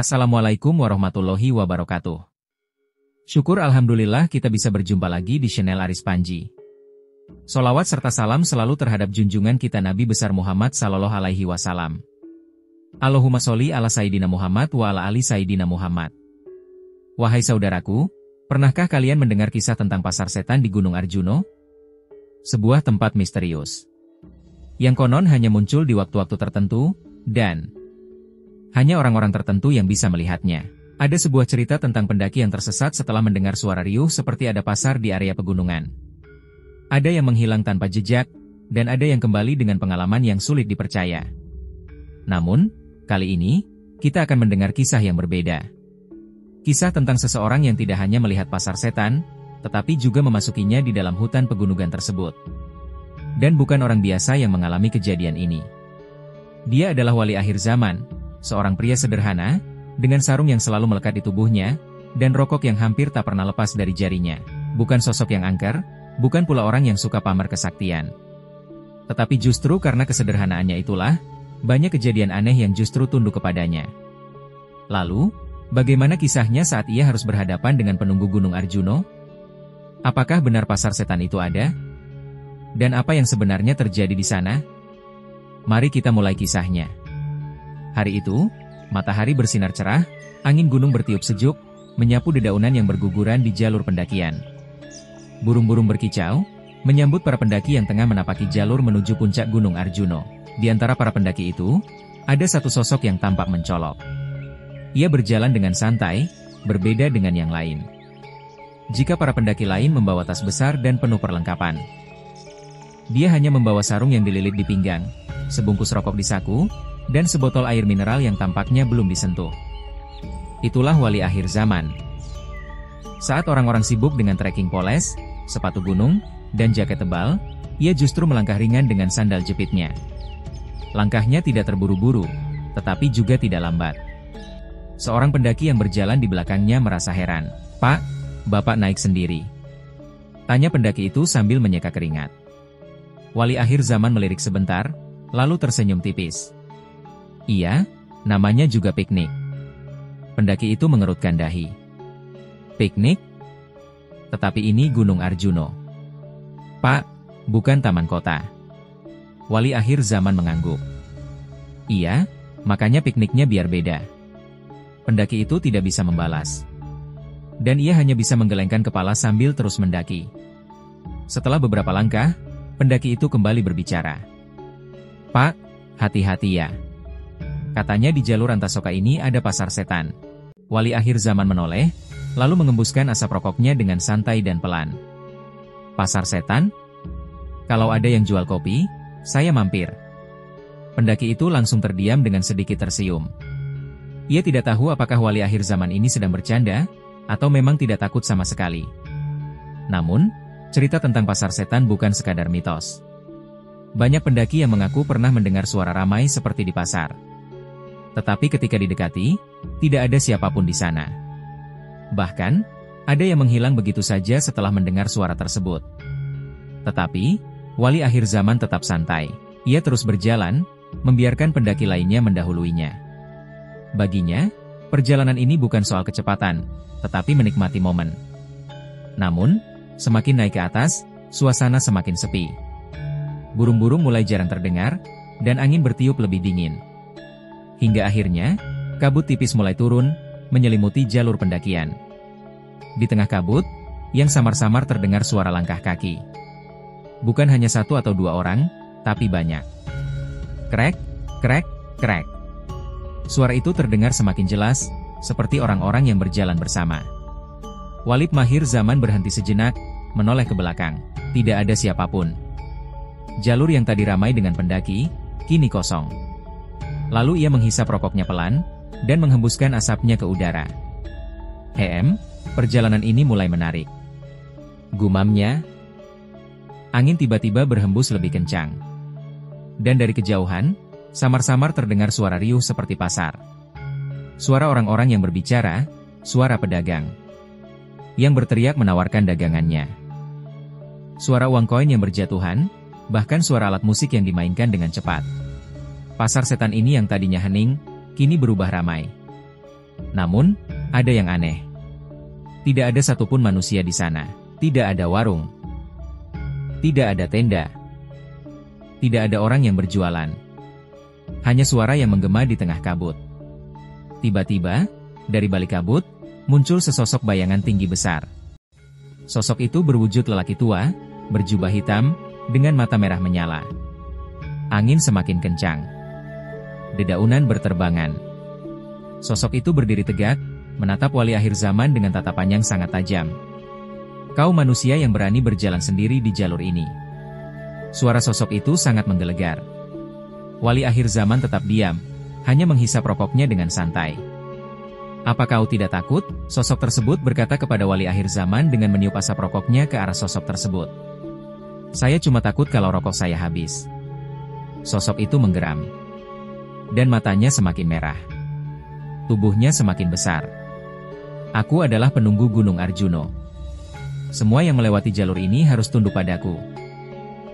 Assalamualaikum warahmatullahi wabarakatuh. Syukur alhamdulillah kita bisa berjumpa lagi di channel Aris Panji. Sholawat serta salam selalu terhadap junjungan kita Nabi besar Muhammad sallallahu alaihi wasallam. Allahumma sholli ala Sayyidina Muhammad wa ala ali Sayyidina Muhammad. Wahai saudaraku, pernahkah kalian mendengar kisah tentang pasar setan di Gunung Arjuno? Sebuah tempat misterius yang konon hanya muncul di waktu-waktu tertentu, dan hanya orang-orang tertentu yang bisa melihatnya. Ada sebuah cerita tentang pendaki yang tersesat setelah mendengar suara riuh seperti ada pasar di area pegunungan. Ada yang menghilang tanpa jejak, dan ada yang kembali dengan pengalaman yang sulit dipercaya. Namun, kali ini, kita akan mendengar kisah yang berbeda. Kisah tentang seseorang yang tidak hanya melihat pasar setan, tetapi juga memasukinya di dalam hutan pegunungan tersebut. Dan bukan orang biasa yang mengalami kejadian ini. Dia adalah wali akhir zaman, seorang pria sederhana, dengan sarung yang selalu melekat di tubuhnya, dan rokok yang hampir tak pernah lepas dari jarinya. Bukan sosok yang angker, bukan pula orang yang suka pamer kesaktian. Tetapi justru karena kesederhanaannya itulah, banyak kejadian aneh yang justru tunduk kepadanya. Lalu, bagaimana kisahnya saat ia harus berhadapan dengan penunggu Gunung Arjuno? Apakah benar pasar setan itu ada? Dan apa yang sebenarnya terjadi di sana? Mari kita mulai kisahnya. Hari itu, matahari bersinar cerah, angin gunung bertiup sejuk, menyapu dedaunan yang berguguran di jalur pendakian. Burung-burung berkicau, menyambut para pendaki yang tengah menapaki jalur menuju puncak Gunung Arjuno. Di antara para pendaki itu, ada satu sosok yang tampak mencolok. Ia berjalan dengan santai, berbeda dengan yang lain. Jika para pendaki lain membawa tas besar dan penuh perlengkapan, dia hanya membawa sarung yang dililit di pinggang, sebungkus rokok di saku, dan sebotol air mineral yang tampaknya belum disentuh. Itulah wali akhir zaman. Saat orang-orang sibuk dengan trekking poles, sepatu gunung, dan jaket tebal, ia justru melangkah ringan dengan sandal jepitnya. Langkahnya tidak terburu-buru, tetapi juga tidak lambat. Seorang pendaki yang berjalan di belakangnya merasa heran. "Pak, Bapak naik sendiri?" tanya pendaki itu sambil menyeka keringat. Wali akhir zaman melirik sebentar, lalu tersenyum tipis. "Iya, namanya juga piknik." Pendaki itu mengerutkan dahi. "Piknik? Tetapi ini Gunung Arjuno." "Pak, bukan taman kota." Wali akhir zaman mengangguk. "Iya, makanya pikniknya biar beda." Pendaki itu tidak bisa membalas. Dan ia hanya bisa menggelengkan kepala sambil terus mendaki. Setelah beberapa langkah, pendaki itu kembali berbicara. "Pak, hati-hati ya. Katanya di jalur Antasoka ini ada pasar setan." Wali akhir zaman menoleh, lalu mengembuskan asap rokoknya dengan santai dan pelan. "Pasar setan? Kalau ada yang jual kopi, saya mampir." Pendaki itu langsung terdiam dengan sedikit tersenyum. Ia tidak tahu apakah wali akhir zaman ini sedang bercanda, atau memang tidak takut sama sekali. Namun, cerita tentang pasar setan bukan sekadar mitos. Banyak pendaki yang mengaku pernah mendengar suara ramai seperti di pasar. Tetapi ketika didekati, tidak ada siapapun di sana. Bahkan, ada yang menghilang begitu saja setelah mendengar suara tersebut. Tetapi, wali akhir zaman tetap santai. Ia terus berjalan, membiarkan pendaki lainnya mendahuluinya. Baginya, perjalanan ini bukan soal kecepatan, tetapi menikmati momen. Namun, semakin naik ke atas, suasana semakin sepi. Burung-burung mulai jarang terdengar, dan angin bertiup lebih dingin. Hingga akhirnya, kabut tipis mulai turun, menyelimuti jalur pendakian. Di tengah kabut, yang samar-samar terdengar suara langkah kaki. Bukan hanya satu atau dua orang, tapi banyak. Krek, krek, krek. Suara itu terdengar semakin jelas, seperti orang-orang yang berjalan bersama. Wali akhir zaman berhenti sejenak, menoleh ke belakang. Tidak ada siapapun. Jalur yang tadi ramai dengan pendaki, kini kosong. Lalu ia menghisap rokoknya pelan, dan menghembuskan asapnya ke udara. Perjalanan ini mulai menarik." gumamnya. Angin tiba-tiba berhembus lebih kencang. Dan dari kejauhan, samar-samar terdengar suara riuh seperti pasar. Suara orang-orang yang berbicara, suara pedagang yang berteriak menawarkan dagangannya. Suara uang koin yang berjatuhan, bahkan suara alat musik yang dimainkan dengan cepat. Pasar setan ini yang tadinya hening, kini berubah ramai. Namun, ada yang aneh. Tidak ada satupun manusia di sana. Tidak ada warung. Tidak ada tenda. Tidak ada orang yang berjualan. Hanya suara yang menggema di tengah kabut. Tiba-tiba, dari balik kabut, muncul sesosok bayangan tinggi besar. Sosok itu berwujud lelaki tua, berjubah hitam, dengan mata merah menyala. Angin semakin kencang. Dedaunan berterbangan. Sosok itu berdiri tegak, menatap wali akhir zaman dengan tatapan yang sangat tajam. Kau manusia yang berani berjalan sendiri di jalur ini. Suara sosok itu sangat menggelegar. Wali akhir zaman tetap diam, hanya menghisap rokoknya dengan santai. Apa kau tidak takut? Sosok tersebut berkata kepada wali akhir zaman dengan meniup asap rokoknya ke arah sosok tersebut. Saya cuma takut kalau rokok saya habis. Sosok itu menggeram. Dan matanya semakin merah. Tubuhnya semakin besar. Aku adalah penunggu Gunung Arjuno. Semua yang melewati jalur ini harus tunduk padaku.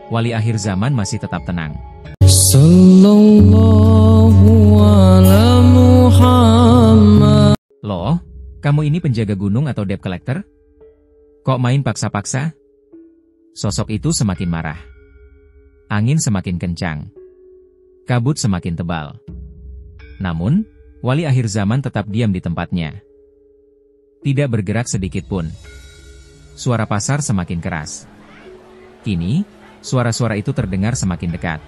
Wali akhir zaman masih tetap tenang. Sallallahu ala Muhammad. Loh, kamu ini penjaga gunung atau debt collector? Kok main paksa-paksa? Sosok itu semakin marah. Angin semakin kencang. Kabut semakin tebal. Namun, wali akhir zaman tetap diam di tempatnya. Tidak bergerak sedikit pun. Suara pasar semakin keras. Kini, suara-suara itu terdengar semakin dekat.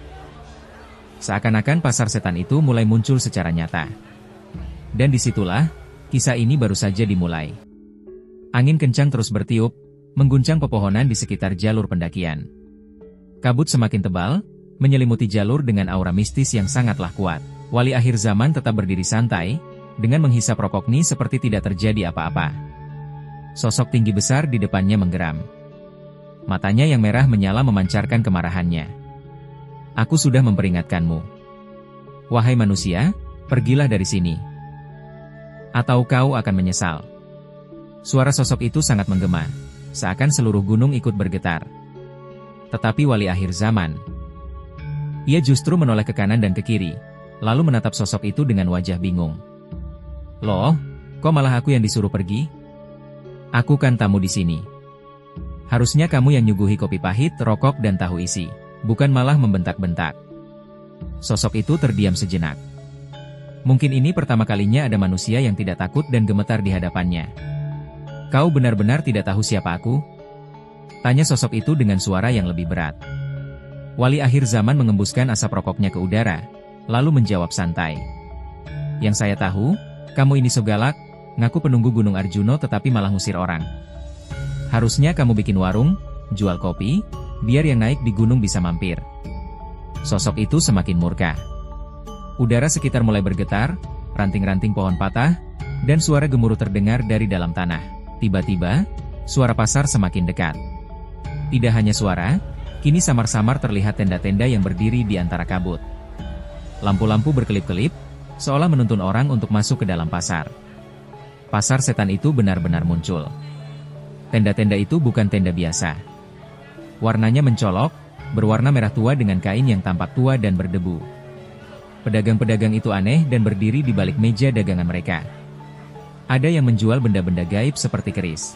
Seakan-akan pasar setan itu mulai muncul secara nyata. Dan disitulah, kisah ini baru saja dimulai. Angin kencang terus bertiup, mengguncang pepohonan di sekitar jalur pendakian. Kabut semakin tebal, menyelimuti jalur dengan aura mistis yang sangatlah kuat. Wali akhir zaman tetap berdiri santai, dengan menghisap rokoknya seperti tidak terjadi apa-apa. Sosok tinggi besar di depannya menggeram. Matanya yang merah menyala memancarkan kemarahannya. Aku sudah memperingatkanmu. Wahai manusia, pergilah dari sini. Atau kau akan menyesal. Suara sosok itu sangat menggema, seakan seluruh gunung ikut bergetar. Tetapi wali akhir zaman, ia justru menoleh ke kanan dan ke kiri, lalu menatap sosok itu dengan wajah bingung. Loh, kok malah aku yang disuruh pergi? Aku kan tamu di sini. Harusnya kamu yang nyuguhi kopi pahit, rokok dan tahu isi, bukan malah membentak-bentak. Sosok itu terdiam sejenak. Mungkin ini pertama kalinya ada manusia yang tidak takut dan gemetar di hadapannya. Kau benar-benar tidak tahu siapa aku? Tanya sosok itu dengan suara yang lebih berat. Wali akhir zaman mengembuskan asap rokoknya ke udara, lalu menjawab santai. Yang saya tahu, kamu ini so galak, ngaku penunggu Gunung Arjuno tetapi malah ngusir orang. Harusnya kamu bikin warung, jual kopi, biar yang naik di gunung bisa mampir. Sosok itu semakin murka. Udara sekitar mulai bergetar, ranting-ranting pohon patah, dan suara gemuruh terdengar dari dalam tanah. Tiba-tiba, suara pasar semakin dekat. Tidak hanya suara, kini samar-samar terlihat tenda-tenda yang berdiri di antara kabut. Lampu-lampu berkelip-kelip, seolah menuntun orang untuk masuk ke dalam pasar. Pasar setan itu benar-benar muncul. Tenda-tenda itu bukan tenda biasa. Warnanya mencolok, berwarna merah tua dengan kain yang tampak tua dan berdebu. Pedagang-pedagang itu aneh dan berdiri di balik meja dagangan mereka. Ada yang menjual benda-benda gaib seperti keris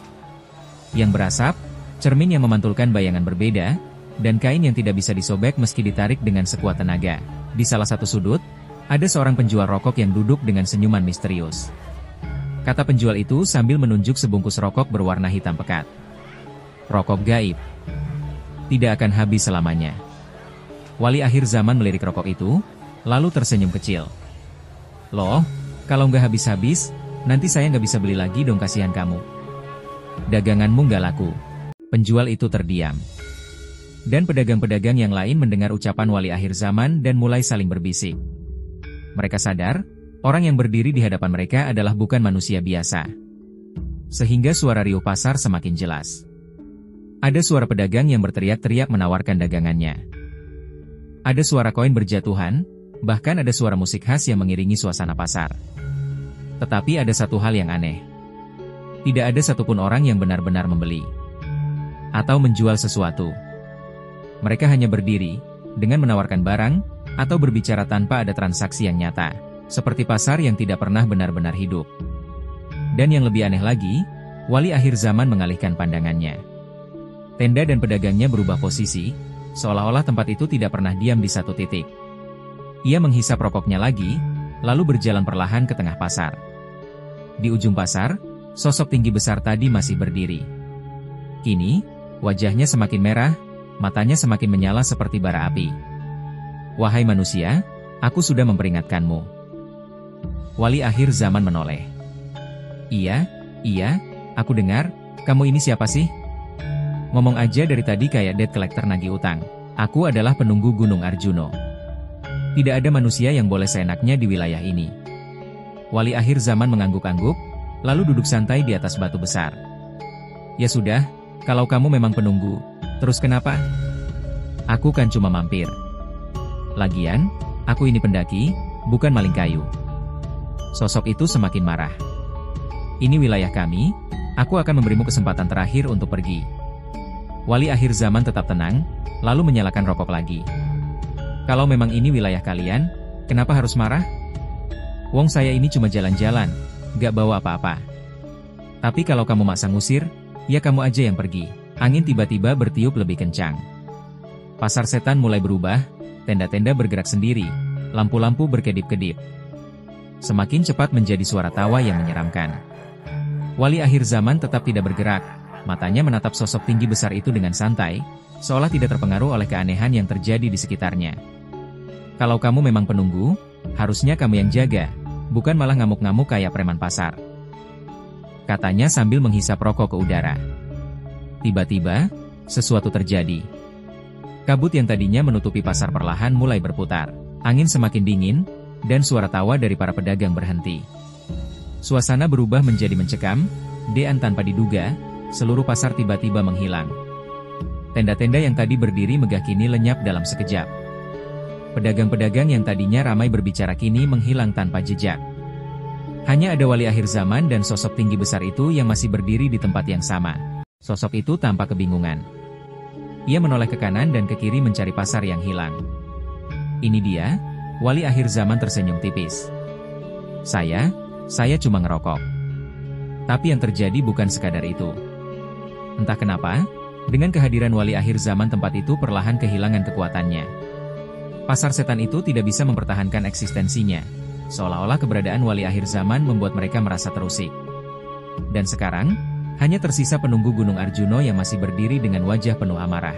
yang berasap, cermin yang memantulkan bayangan berbeda, dan kain yang tidak bisa disobek meski ditarik dengan sekuat tenaga. Di salah satu sudut, ada seorang penjual rokok yang duduk dengan senyuman misterius. Kata penjual itu sambil menunjuk sebungkus rokok berwarna hitam pekat. Rokok gaib. Tidak akan habis selamanya. Wali akhir zaman melirik rokok itu, lalu tersenyum kecil. Loh, kalau nggak habis-habis, nanti saya nggak bisa beli lagi dong, kasihan kamu. Daganganmu nggak laku. Penjual itu terdiam. Dan pedagang-pedagang yang lain mendengar ucapan wali akhir zaman dan mulai saling berbisik. Mereka sadar, orang yang berdiri di hadapan mereka adalah bukan manusia biasa. Sehingga suara riuh pasar semakin jelas. Ada suara pedagang yang berteriak-teriak menawarkan dagangannya. Ada suara koin berjatuhan, bahkan ada suara musik khas yang mengiringi suasana pasar. Tetapi ada satu hal yang aneh. Tidak ada satupun orang yang benar-benar membeli atau menjual sesuatu. Mereka hanya berdiri, dengan menawarkan barang, atau berbicara tanpa ada transaksi yang nyata. Seperti pasar yang tidak pernah benar-benar hidup. Dan yang lebih aneh lagi, wali akhir zaman mengalihkan pandangannya. Tenda dan pedagangnya berubah posisi, seolah-olah tempat itu tidak pernah diam di satu titik. Ia menghisap rokoknya lagi, lalu berjalan perlahan ke tengah pasar. Di ujung pasar, sosok tinggi besar tadi masih berdiri. Kini, wajahnya semakin merah, matanya semakin menyala seperti bara api. "Wahai manusia, aku sudah memperingatkanmu." Wali akhir zaman menoleh. Iya, aku dengar, kamu ini siapa sih? Ngomong aja dari tadi kayak debt collector nagih utang. Aku adalah penunggu Gunung Arjuno. Tidak ada manusia yang boleh seenaknya di wilayah ini. Wali akhir zaman mengangguk-angguk, lalu duduk santai di atas batu besar. Ya sudah, kalau kamu memang penunggu, terus kenapa? Aku kan cuma mampir. Lagian, aku ini pendaki, bukan maling kayu. Sosok itu semakin marah. Ini wilayah kami, aku akan memberimu kesempatan terakhir untuk pergi. Wali akhir zaman tetap tenang, lalu menyalakan rokok lagi. Kalau memang ini wilayah kalian, kenapa harus marah? Wong saya ini cuma jalan-jalan, gak bawa apa-apa. Tapi kalau kamu maksa ngusir, ya kamu aja yang pergi. Angin tiba-tiba bertiup lebih kencang. Pasar setan mulai berubah, tenda-tenda bergerak sendiri, lampu-lampu berkedip-kedip. Semakin cepat menjadi suara tawa yang menyeramkan. Wali akhir zaman tetap tidak bergerak, matanya menatap sosok tinggi besar itu dengan santai, seolah tidak terpengaruh oleh keanehan yang terjadi di sekitarnya. Kalau kamu memang penunggu, harusnya kamu yang jaga, bukan malah ngamuk-ngamuk kayak preman pasar. Katanya sambil menghisap rokok ke udara. Tiba-tiba, sesuatu terjadi. Kabut yang tadinya menutupi pasar perlahan mulai berputar. Angin semakin dingin, dan suara tawa dari para pedagang berhenti. Suasana berubah menjadi mencekam, dan tanpa diduga, seluruh pasar tiba-tiba menghilang. Tenda-tenda yang tadi berdiri megah kini lenyap dalam sekejap. Pedagang-pedagang yang tadinya ramai berbicara kini menghilang tanpa jejak. Hanya ada wali akhir zaman dan sosok tinggi besar itu yang masih berdiri di tempat yang sama. Sosok itu tampak kebingungan. Ia menoleh ke kanan dan ke kiri mencari pasar yang hilang. Ini dia, wali akhir zaman tersenyum tipis. Saya cuma ngerokok. Tapi yang terjadi bukan sekadar itu. Entah kenapa, dengan kehadiran wali akhir zaman tempat itu perlahan kehilangan kekuatannya. Pasar setan itu tidak bisa mempertahankan eksistensinya, seolah-olah keberadaan wali akhir zaman membuat mereka merasa terusik. Dan sekarang, hanya tersisa penunggu Gunung Arjuno yang masih berdiri dengan wajah penuh amarah.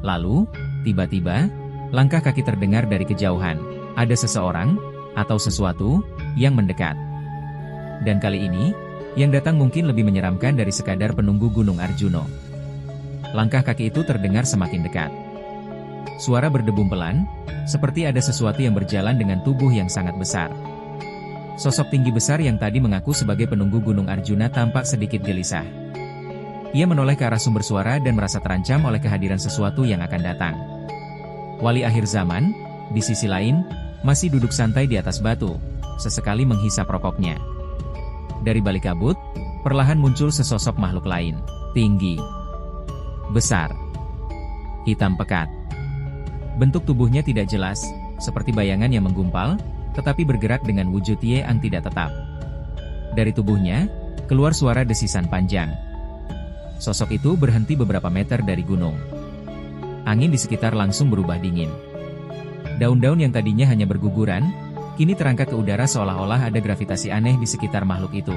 Lalu, tiba-tiba, langkah kaki terdengar dari kejauhan. Ada seseorang, atau sesuatu, yang mendekat. Dan kali ini, yang datang mungkin lebih menyeramkan dari sekadar penunggu Gunung Arjuno. Langkah kaki itu terdengar semakin dekat. Suara berdebum pelan, seperti ada sesuatu yang berjalan dengan tubuh yang sangat besar. Sosok tinggi besar yang tadi mengaku sebagai penunggu Gunung Arjuna tampak sedikit gelisah. Ia menoleh ke arah sumber suara dan merasa terancam oleh kehadiran sesuatu yang akan datang. Wali akhir zaman, di sisi lain, masih duduk santai di atas batu, sesekali menghisap rokoknya. Dari balik kabut, perlahan muncul sesosok makhluk lain, tinggi, besar, hitam pekat. Bentuk tubuhnya tidak jelas, seperti bayangan yang menggumpal, tetapi bergerak dengan wujud yang tidak tetap. Dari tubuhnya, keluar suara desisan panjang. Sosok itu berhenti beberapa meter dari gunung. Angin di sekitar langsung berubah dingin. Daun-daun yang tadinya hanya berguguran, kini terangkat ke udara seolah-olah ada gravitasi aneh di sekitar makhluk itu.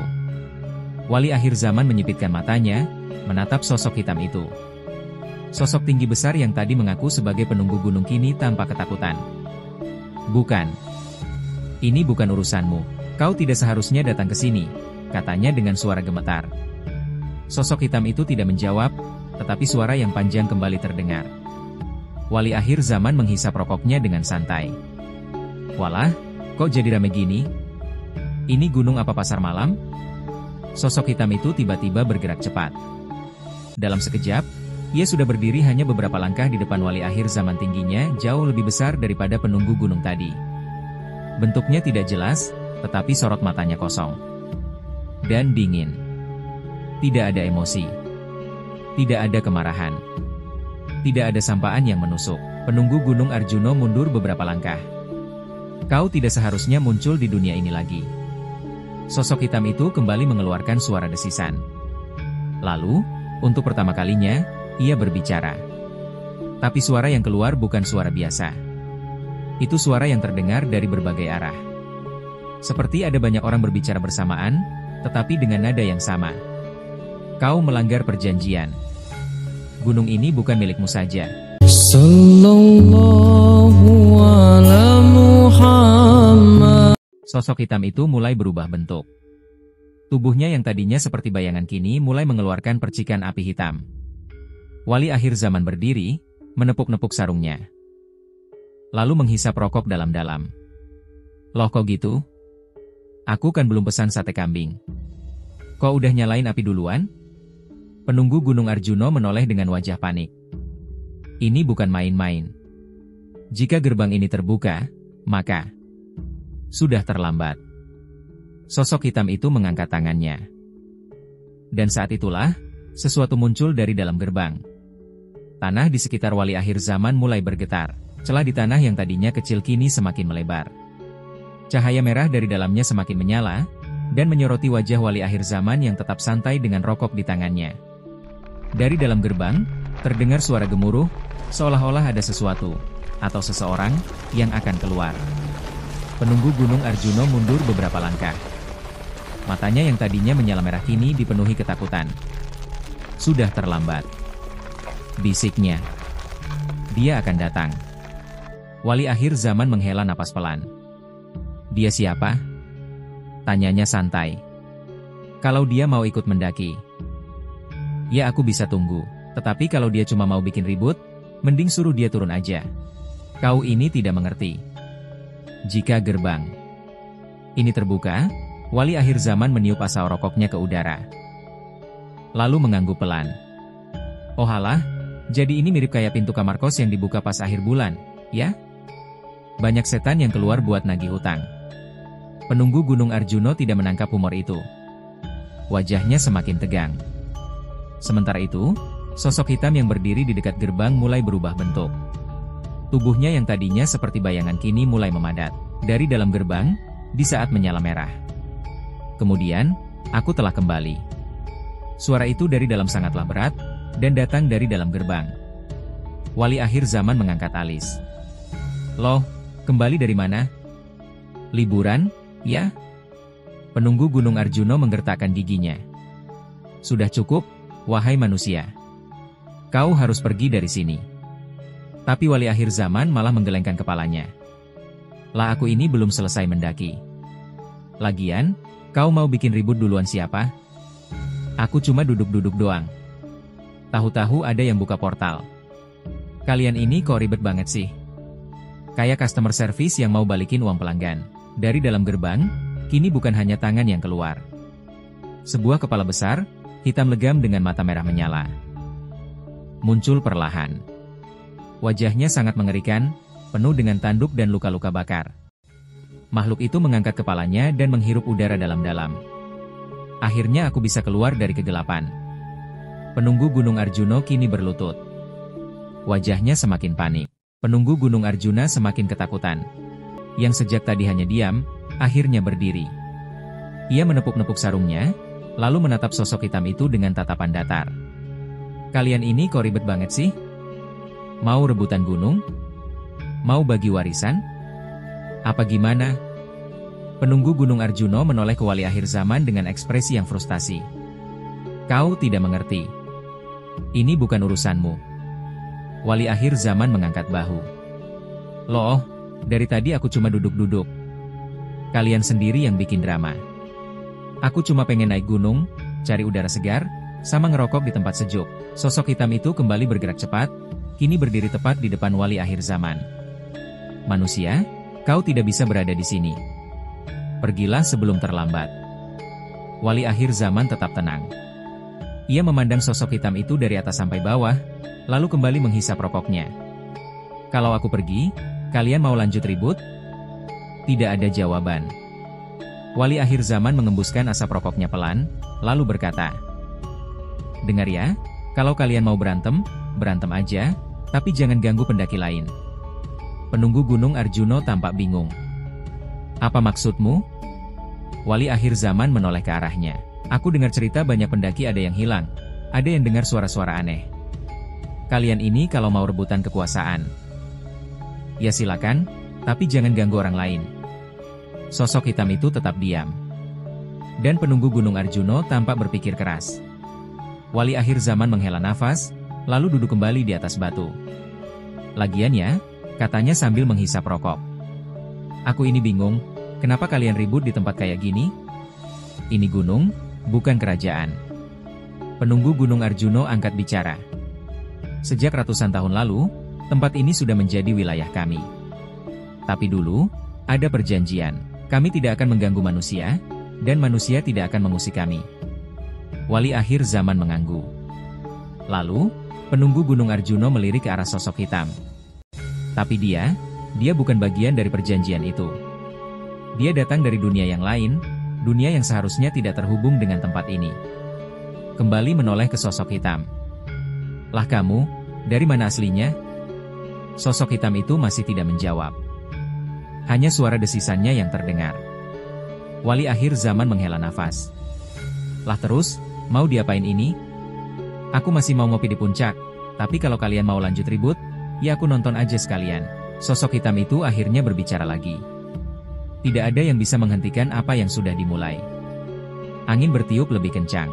Wali akhir zaman menyipitkan matanya, menatap sosok hitam itu. Sosok tinggi besar yang tadi mengaku sebagai penunggu gunung kini tampak ketakutan. "Bukan. Ini bukan urusanmu. Kau tidak seharusnya datang ke sini," katanya dengan suara gemetar. Sosok hitam itu tidak menjawab, tetapi suara yang panjang kembali terdengar. Wali akhir zaman menghisap rokoknya dengan santai. "Walah, kok jadi rame gini? Ini gunung apa pasar malam?" Sosok hitam itu tiba-tiba bergerak cepat. Dalam sekejap, ia sudah berdiri hanya beberapa langkah di depan wali akhir zaman. Tingginya jauh lebih besar daripada penunggu gunung tadi. Bentuknya tidak jelas, tetapi sorot matanya kosong dan dingin. Tidak ada emosi. Tidak ada kemarahan. Tidak ada sampaan yang menusuk. Penunggu Gunung Arjuno mundur beberapa langkah. "Kau tidak seharusnya muncul di dunia ini lagi. Sosok hitam itu kembali mengeluarkan suara desisan. Lalu, untuk pertama kalinya, ia berbicara. Tapi suara yang keluar bukan suara biasa. Itu suara yang terdengar dari berbagai arah. Seperti ada banyak orang berbicara bersamaan, tetapi dengan nada yang sama. Kau melanggar perjanjian. Gunung ini bukan milikmu saja. Sallallahu ala Muhammad. Sosok hitam itu mulai berubah bentuk. Tubuhnya yang tadinya seperti bayangan kini mulai mengeluarkan percikan api hitam. Wali akhir zaman berdiri, menepuk-nepuk sarungnya. Lalu menghisap rokok dalam-dalam. Loh kok gitu? Aku kan belum pesan sate kambing. Kok udah nyalain api duluan? Penunggu Gunung Arjuno menoleh dengan wajah panik. Ini bukan main-main. Jika gerbang ini terbuka, maka sudah terlambat. Sosok hitam itu mengangkat tangannya. Dan saat itulah, sesuatu muncul dari dalam gerbang. Tanah di sekitar wali akhir zaman mulai bergetar. Celah di tanah yang tadinya kecil kini semakin melebar. Cahaya merah dari dalamnya semakin menyala, dan menyoroti wajah wali akhir zaman yang tetap santai dengan rokok di tangannya. Dari dalam gerbang, terdengar suara gemuruh, seolah-olah ada sesuatu, atau seseorang, yang akan keluar. Penunggu Gunung Arjuno mundur beberapa langkah. Matanya yang tadinya menyala merah kini dipenuhi ketakutan. Sudah terlambat. Bisiknya. Dia akan datang. Wali akhir zaman menghela napas pelan. Dia siapa? Tanyanya santai. Kalau dia mau ikut mendaki. Ya aku bisa tunggu, tetapi kalau dia cuma mau bikin ribut, mending suruh dia turun aja. Kau ini tidak mengerti. Jika gerbang ini terbuka, wali akhir zaman meniup asap rokoknya ke udara. Lalu mengangguk pelan. Oh halah, jadi ini mirip kayak pintu kamar kos yang dibuka pas akhir bulan, ya? Banyak setan yang keluar buat nagih hutang. Penunggu Gunung Arjuno tidak menangkap humor itu. Wajahnya semakin tegang. Sementara itu, sosok hitam yang berdiri di dekat gerbang mulai berubah bentuk. Tubuhnya yang tadinya seperti bayangan kini mulai memadat. Dari dalam gerbang, di saat menyala merah. Kemudian, aku telah kembali. Suara itu dari dalam sangatlah berat, dan datang dari dalam gerbang. Wali akhir zaman mengangkat alis. Loh, kembali dari mana? Liburan, ya? Penunggu Gunung Arjuno menggertakkan giginya. Sudah cukup, wahai manusia. Kau harus pergi dari sini. Tapi wali akhir zaman malah menggelengkan kepalanya. Lah aku ini belum selesai mendaki. Lagian, kau mau bikin ribut duluan siapa? Aku cuma duduk-duduk doang. Tahu-tahu ada yang buka portal. Kalian ini kok ribet banget sih? Kayak customer service yang mau balikin uang pelanggan. Dari dalam gerbang, kini bukan hanya tangan yang keluar. Sebuah kepala besar, hitam legam dengan mata merah menyala. Muncul perlahan. Wajahnya sangat mengerikan, penuh dengan tanduk dan luka-luka bakar. Makhluk itu mengangkat kepalanya dan menghirup udara dalam-dalam. Akhirnya aku bisa keluar dari kegelapan. Penunggu Gunung Arjuno kini berlutut. Wajahnya semakin panik. Penunggu Gunung Arjuna semakin ketakutan. Yang sejak tadi hanya diam, akhirnya berdiri. Ia menepuk-nepuk sarungnya, lalu menatap sosok hitam itu dengan tatapan datar. Kalian ini kok ribet banget sih? Mau rebutan gunung? Mau bagi warisan? Apa gimana? Penunggu Gunung Arjuno menoleh ke wali akhir zaman dengan ekspresi yang frustasi. Kau tidak mengerti. Ini bukan urusanmu. Wali akhir zaman mengangkat bahu. Loh, dari tadi aku cuma duduk-duduk. Kalian sendiri yang bikin drama. Aku cuma pengen naik gunung, cari udara segar, sama ngerokok di tempat sejuk. Sosok hitam itu kembali bergerak cepat, kini berdiri tepat di depan wali akhir zaman. Manusia, kau tidak bisa berada di sini. Pergilah sebelum terlambat. Wali akhir zaman tetap tenang. Ia memandang sosok hitam itu dari atas sampai bawah, lalu kembali menghisap rokoknya. Kalau aku pergi, kalian mau lanjut ribut? Tidak ada jawaban. Wali akhir zaman mengembuskan asap rokoknya pelan, lalu berkata, dengar ya, kalau kalian mau berantem, berantem aja, tapi jangan ganggu pendaki lain. Penunggu Gunung Arjuno tampak bingung. Apa maksudmu? Wali akhir zaman menoleh ke arahnya. Aku dengar cerita banyak pendaki ada yang hilang. Ada yang dengar suara-suara aneh. Kalian ini kalau mau rebutan kekuasaan, ya silakan, tapi jangan ganggu orang lain. Sosok hitam itu tetap diam. Dan penunggu Gunung Arjuno tampak berpikir keras. Wali akhir zaman menghela nafas, lalu duduk kembali di atas batu. Lagian ya, katanya sambil menghisap rokok. Aku ini bingung, kenapa kalian ribut di tempat kayak gini? Ini gunung, bukan kerajaan. Penunggu Gunung Arjuno angkat bicara. Sejak ratusan tahun lalu, tempat ini sudah menjadi wilayah kami. Tapi dulu, ada perjanjian. Kami tidak akan mengganggu manusia, dan manusia tidak akan mengusik kami. Wali akhir zaman mengangguk. Lalu, penunggu Gunung Arjuno melirik ke arah sosok hitam. Tapi dia bukan bagian dari perjanjian itu. Dia datang dari dunia yang lain, dunia yang seharusnya tidak terhubung dengan tempat ini. Kembali menoleh ke sosok hitam. Lah kamu, dari mana aslinya? Sosok hitam itu masih tidak menjawab. Hanya suara desisannya yang terdengar. Wali akhir zaman menghela nafas. Lah terus, mau diapain ini? Aku masih mau ngopi di puncak, tapi kalau kalian mau lanjut ribut, ya aku nonton aja sekalian. Sosok hitam itu akhirnya berbicara lagi. Tidak ada yang bisa menghentikan apa yang sudah dimulai. Angin bertiup lebih kencang.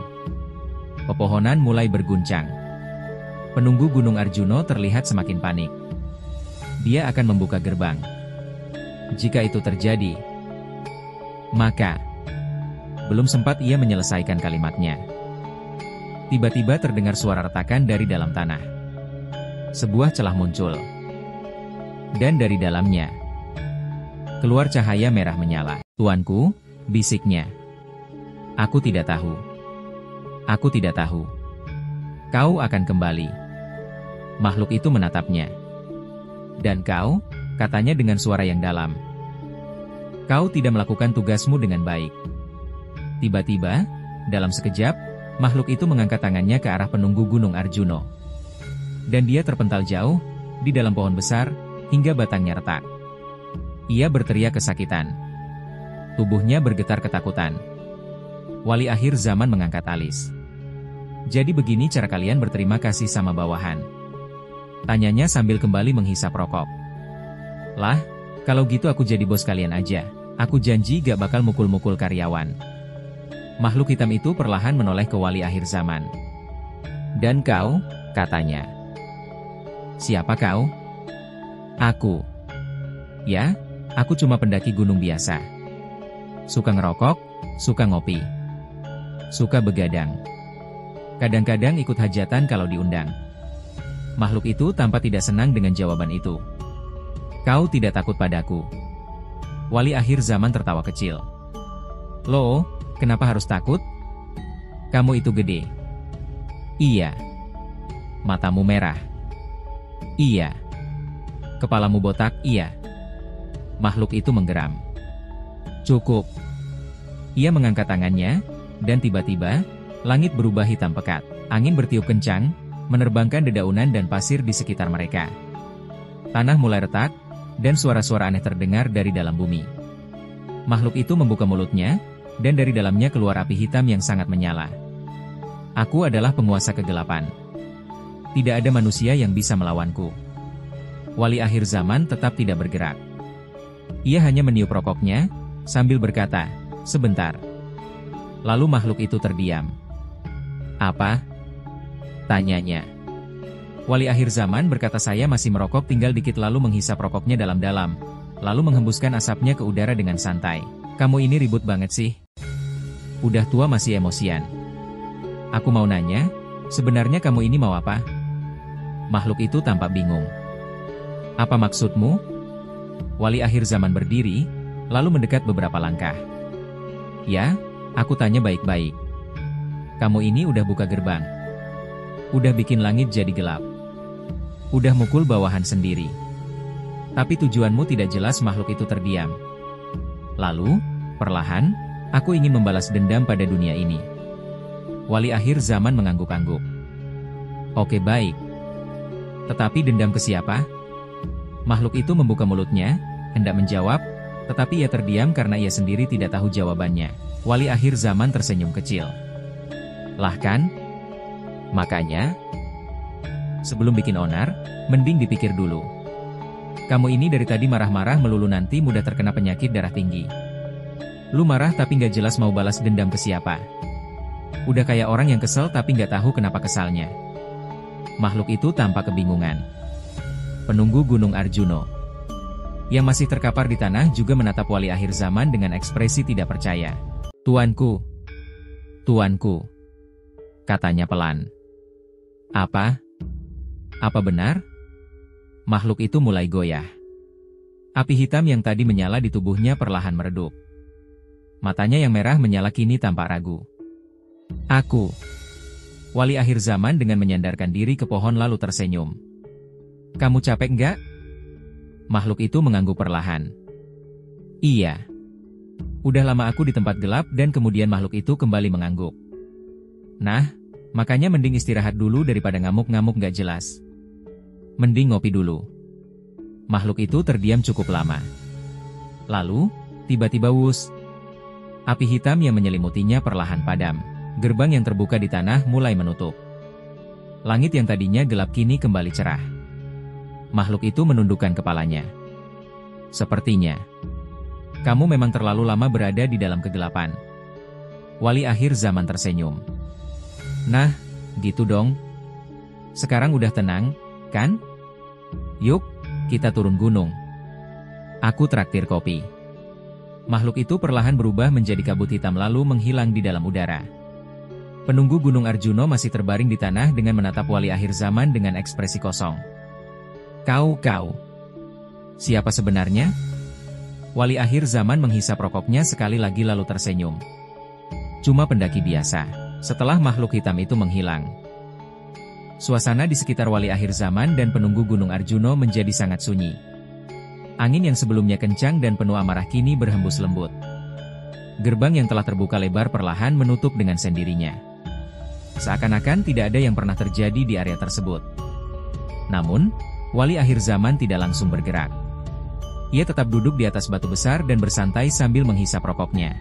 Pepohonan mulai berguncang. Penunggu Gunung Arjuno terlihat semakin panik. Dia akan membuka gerbang. Jika itu terjadi, maka... Belum sempat ia menyelesaikan kalimatnya. Tiba-tiba terdengar suara retakan dari dalam tanah. Sebuah celah muncul. Dan dari dalamnya keluar cahaya merah menyala. Tuanku, bisiknya. Aku tidak tahu. Aku tidak tahu. Kau akan kembali. Makhluk itu menatapnya. Dan kau, katanya dengan suara yang dalam. Kau tidak melakukan tugasmu dengan baik. Tiba-tiba, dalam sekejap, makhluk itu mengangkat tangannya ke arah penunggu Gunung Arjuno. Dan dia terpental jauh, di dalam pohon besar, hingga batangnya retak. Ia berteriak kesakitan. Tubuhnya bergetar ketakutan. Wali akhir zaman mengangkat alis. Jadi begini cara kalian berterima kasih sama bawahan? Tanyanya sambil kembali menghisap rokok. Lah, kalau gitu aku jadi bos kalian aja. Aku janji gak bakal mukul-mukul karyawan. Makhluk hitam itu perlahan menoleh ke wali akhir zaman. Dan kau, katanya. Siapa kau? Aku. Ya, aku cuma pendaki gunung biasa. Suka ngerokok, suka ngopi. Suka begadang. Kadang-kadang ikut hajatan kalau diundang. Makhluk itu tampak tidak senang dengan jawaban itu. Kau tidak takut padaku? Wali akhir zaman tertawa kecil. Loh, kenapa harus takut? Kamu itu gede. Iya. Matamu merah. Iya. Kepalamu botak. Iya. Makhluk itu menggeram. Cukup. Ia mengangkat tangannya, dan tiba-tiba, langit berubah hitam pekat. Angin bertiup kencang, menerbangkan dedaunan dan pasir di sekitar mereka. Tanah mulai retak, dan suara-suara aneh terdengar dari dalam bumi. Makhluk itu membuka mulutnya, dan dari dalamnya keluar api hitam yang sangat menyala. Aku adalah penguasa kegelapan. Tidak ada manusia yang bisa melawanku. Wali akhir zaman tetap tidak bergerak. Ia hanya meniup rokoknya, sambil berkata, sebentar. Lalu makhluk itu terdiam. Apa? Tanyanya. Wali akhir zaman berkata saya masih merokok tinggal dikit lalu menghisap rokoknya dalam-dalam. Lalu menghembuskan asapnya ke udara dengan santai. Kamu ini ribut banget sih. Udah tua masih emosian. Aku mau nanya, sebenarnya kamu ini mau apa? Makhluk itu tampak bingung. Apa maksudmu? Wali akhir zaman berdiri, lalu mendekat beberapa langkah. Ya, aku tanya baik-baik. Kamu ini udah buka gerbang. Udah bikin langit jadi gelap. Udah mukul bawahan sendiri. Tapi tujuanmu tidak jelas. Makhluk itu terdiam. Lalu, perlahan, aku ingin membalas dendam pada dunia ini. Wali akhir zaman mengangguk-angguk. Oke baik. Tetapi dendam ke siapa? Makhluk itu membuka mulutnya, hendak menjawab, Tetapi ia terdiam karena ia sendiri tidak tahu jawabannya. Wali akhir zaman tersenyum kecil. Lah kan? Makanya, sebelum bikin onar, mending dipikir dulu. Kamu ini dari tadi marah-marah melulu, nanti mudah terkena penyakit darah tinggi. Lu marah tapi nggak jelas mau balas dendam ke siapa. Udah kayak orang yang kesel tapi nggak tahu kenapa kesalnya. Makhluk itu tampak kebingungan. Penunggu Gunung Arjuno, yang masih terkapar di tanah, juga menatap wali akhir zaman dengan ekspresi tidak percaya. Tuanku, tuanku, katanya pelan. Apa? Apa benar? Makhluk itu mulai goyah. Api hitam yang tadi menyala di tubuhnya perlahan meredup. Matanya yang merah menyala kini tampak ragu. Aku. Wali akhir zaman dengan menyandarkan diri ke pohon lalu tersenyum. Kamu capek enggak? Makhluk itu mengangguk perlahan. Iya. Udah lama aku di tempat gelap, dan kemudian makhluk itu kembali mengangguk. Nah, makanya mending istirahat dulu daripada ngamuk-ngamuk gak jelas. Mending ngopi dulu. Makhluk itu terdiam cukup lama. Lalu, tiba-tiba wus. Api hitam yang menyelimutinya perlahan padam. Gerbang yang terbuka di tanah mulai menutup. Langit yang tadinya gelap kini kembali cerah. Makhluk itu menundukkan kepalanya. Sepertinya, kamu memang terlalu lama berada di dalam kegelapan. Wali akhir zaman tersenyum. Nah, gitu dong. Sekarang udah tenang, kan? Yuk, kita turun gunung. Aku traktir kopi. Makhluk itu perlahan berubah menjadi kabut hitam lalu menghilang di dalam udara. Penunggu Gunung Arjuno masih terbaring di tanah dengan menatap wali akhir zaman dengan ekspresi kosong. Kau. Siapa sebenarnya? Wali akhir zaman menghisap rokoknya sekali lagi lalu tersenyum. Cuma pendaki biasa. Setelah makhluk hitam itu menghilang, suasana di sekitar wali akhir zaman dan penunggu Gunung Arjuno menjadi sangat sunyi. Angin yang sebelumnya kencang dan penuh amarah kini berhembus lembut. Gerbang yang telah terbuka lebar perlahan menutup dengan sendirinya. Seakan-akan tidak ada yang pernah terjadi di area tersebut. Namun, wali akhir zaman tidak langsung bergerak. Ia tetap duduk di atas batu besar dan bersantai sambil menghisap rokoknya.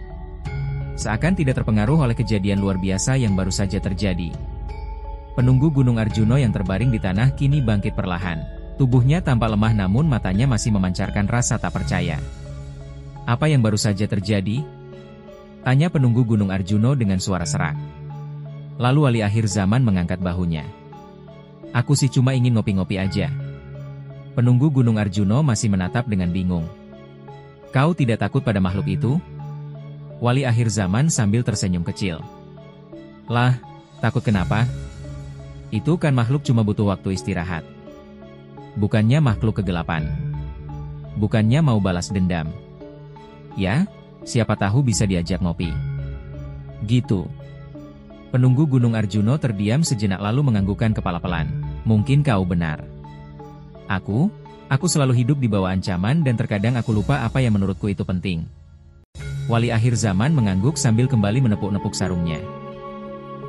Seakan tidak terpengaruh oleh kejadian luar biasa yang baru saja terjadi. Penunggu Gunung Arjuno yang terbaring di tanah kini bangkit perlahan. Tubuhnya tampak lemah namun matanya masih memancarkan rasa tak percaya. Apa yang baru saja terjadi? Tanya penunggu Gunung Arjuno dengan suara serak. Lalu wali akhir zaman mengangkat bahunya. Aku sih cuma ingin ngopi-ngopi aja. Penunggu Gunung Arjuno masih menatap dengan bingung. Kau tidak takut pada makhluk itu? Wali akhir zaman sambil tersenyum kecil. Lah, takut kenapa? Itu kan makhluk cuma butuh waktu istirahat. Bukannya makhluk kegelapan. Bukannya mau balas dendam. Ya, siapa tahu bisa diajak ngopi. Gitu. Penunggu Gunung Arjuno terdiam sejenak lalu menganggukkan kepala pelan. Mungkin kau benar. Aku selalu hidup di bawah ancaman dan terkadang aku lupa apa yang menurutku itu penting. Wali akhir zaman mengangguk sambil kembali menepuk-nepuk sarungnya.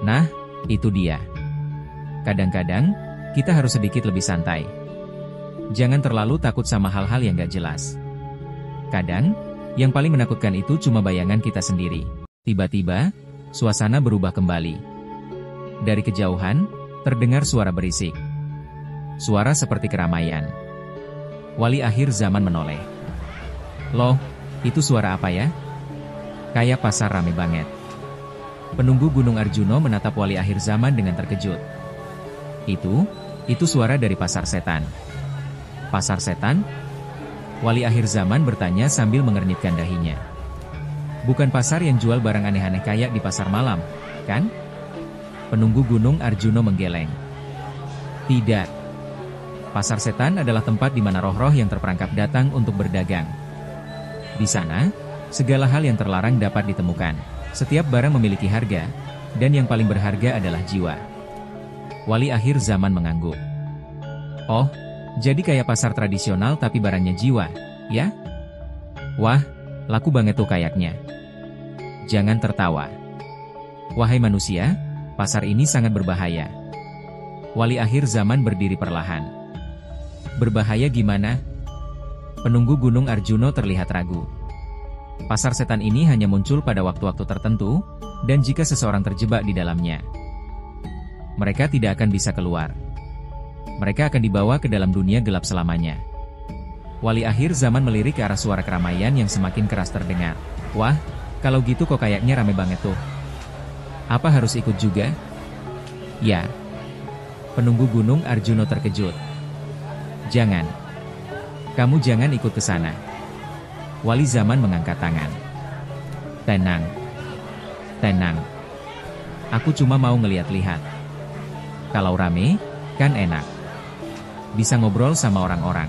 Nah, itu dia. Kadang-kadang, kita harus sedikit lebih santai. Jangan terlalu takut sama hal-hal yang gak jelas. Kadang, yang paling menakutkan itu cuma bayangan kita sendiri. Tiba-tiba, suasana berubah kembali. Dari kejauhan, terdengar suara berisik. Suara seperti keramaian. Wali akhir zaman menoleh. Loh, itu suara apa ya? Kayak pasar rame banget. Penunggu Gunung Arjuno menatap wali akhir zaman dengan terkejut. Itu suara dari pasar setan. Pasar setan? Wali akhir zaman bertanya sambil mengernyitkan dahinya. Bukan pasar yang jual barang aneh-aneh kayak di pasar malam, kan? Penunggu Gunung Arjuno menggeleng. Tidak. Pasar setan adalah tempat di mana roh-roh yang terperangkap datang untuk berdagang. Di sana, segala hal yang terlarang dapat ditemukan. Setiap barang memiliki harga, dan yang paling berharga adalah jiwa. Wali akhir zaman mengangguk. Oh, jadi kayak pasar tradisional tapi barangnya jiwa, ya? Wah, laku banget tuh kayaknya. Jangan tertawa. Wahai manusia, pasar ini sangat berbahaya. Wali akhir zaman berdiri perlahan. Berbahaya gimana? Penunggu Gunung Arjuno terlihat ragu. Pasar setan ini hanya muncul pada waktu-waktu tertentu, dan jika seseorang terjebak di dalamnya, mereka tidak akan bisa keluar. Mereka akan dibawa ke dalam dunia gelap selamanya. Wali akhir zaman melirik ke arah suara keramaian yang semakin keras terdengar. Wah, kalau gitu kok kayaknya rame banget tuh. Apa harus ikut juga? Ya. Penunggu Gunung Arjuno terkejut. Jangan. Kamu jangan ikut ke sana. Wali zaman mengangkat tangan. Tenang. Tenang. Aku cuma mau ngeliat-lihat. Kalau rame, kan enak. Bisa ngobrol sama orang-orang.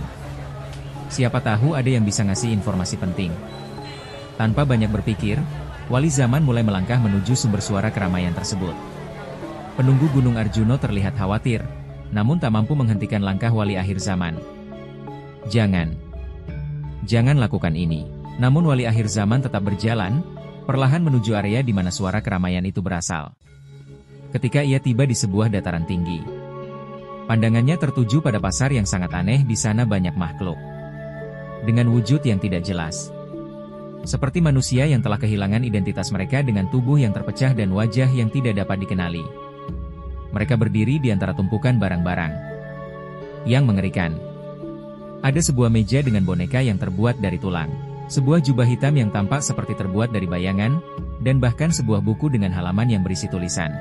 Siapa tahu ada yang bisa ngasih informasi penting. Tanpa banyak berpikir, wali zaman mulai melangkah menuju sumber suara keramaian tersebut. Penunggu Gunung Arjuno terlihat khawatir, namun tak mampu menghentikan langkah wali akhir zaman. Jangan. Jangan lakukan ini. Namun wali akhir zaman tetap berjalan, perlahan menuju area di mana suara keramaian itu berasal. Ketika ia tiba di sebuah dataran tinggi, pandangannya tertuju pada pasar yang sangat aneh. Di sana banyak makhluk dengan wujud yang tidak jelas. Seperti manusia yang telah kehilangan identitas mereka dengan tubuh yang terpecah dan wajah yang tidak dapat dikenali. Mereka berdiri di antara tumpukan barang-barang yang mengerikan. Ada sebuah meja dengan boneka yang terbuat dari tulang, sebuah jubah hitam yang tampak seperti terbuat dari bayangan, dan bahkan sebuah buku dengan halaman yang berisi tulisan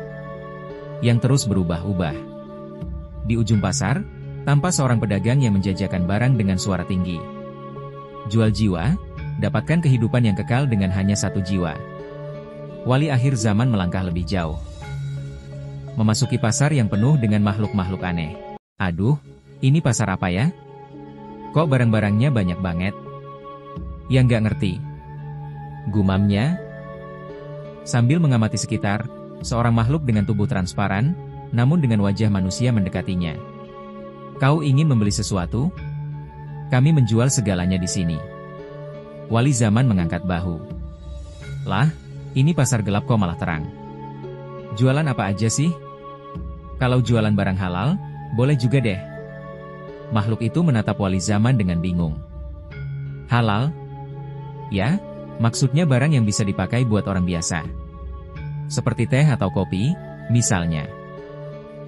yang terus berubah-ubah. Di ujung pasar, tampak seorang pedagang yang menjajakan barang dengan suara tinggi. Jual jiwa, dapatkan kehidupan yang kekal dengan hanya 1 jiwa. Wali akhir zaman melangkah lebih jauh, memasuki pasar yang penuh dengan makhluk-makhluk aneh. Aduh, ini pasar apa ya? Kok barang-barangnya banyak banget? Yang nggak ngerti, gumamnya. Sambil mengamati sekitar, seorang makhluk dengan tubuh transparan, namun dengan wajah manusia mendekatinya. Kau ingin membeli sesuatu? Kami menjual segalanya di sini. Wali zaman mengangkat bahu. Lah, ini pasar gelap kok malah terang. Jualan apa aja sih? Kalau jualan barang halal, boleh juga deh. Makhluk itu menatap wali zaman dengan bingung. Halal? Ya, maksudnya barang yang bisa dipakai buat orang biasa. Seperti teh atau kopi, misalnya.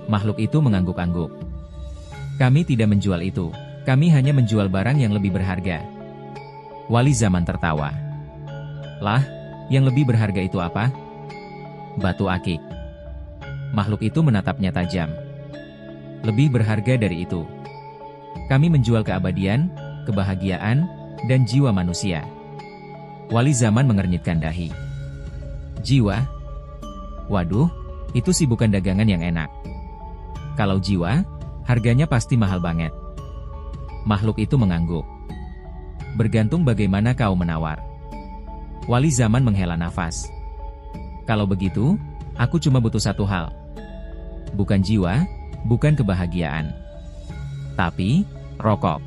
Makhluk itu mengangguk-angguk. Kami tidak menjual itu. Kami hanya menjual barang yang lebih berharga. Wali zaman tertawa. Lah, yang lebih berharga itu apa? Batu akik. Makhluk itu menatapnya tajam. Lebih berharga dari itu. Kami menjual keabadian, kebahagiaan, dan jiwa manusia. Wali zaman mengernyitkan dahi. Jiwa? Waduh, itu sih bukan dagangan yang enak. Kalau jiwa, harganya pasti mahal banget. Makhluk itu mengangguk. Bergantung bagaimana kau menawar. Wali zaman menghela nafas. Kalau begitu, aku cuma butuh 1 hal. Bukan jiwa, bukan kebahagiaan. Tapi, rokok.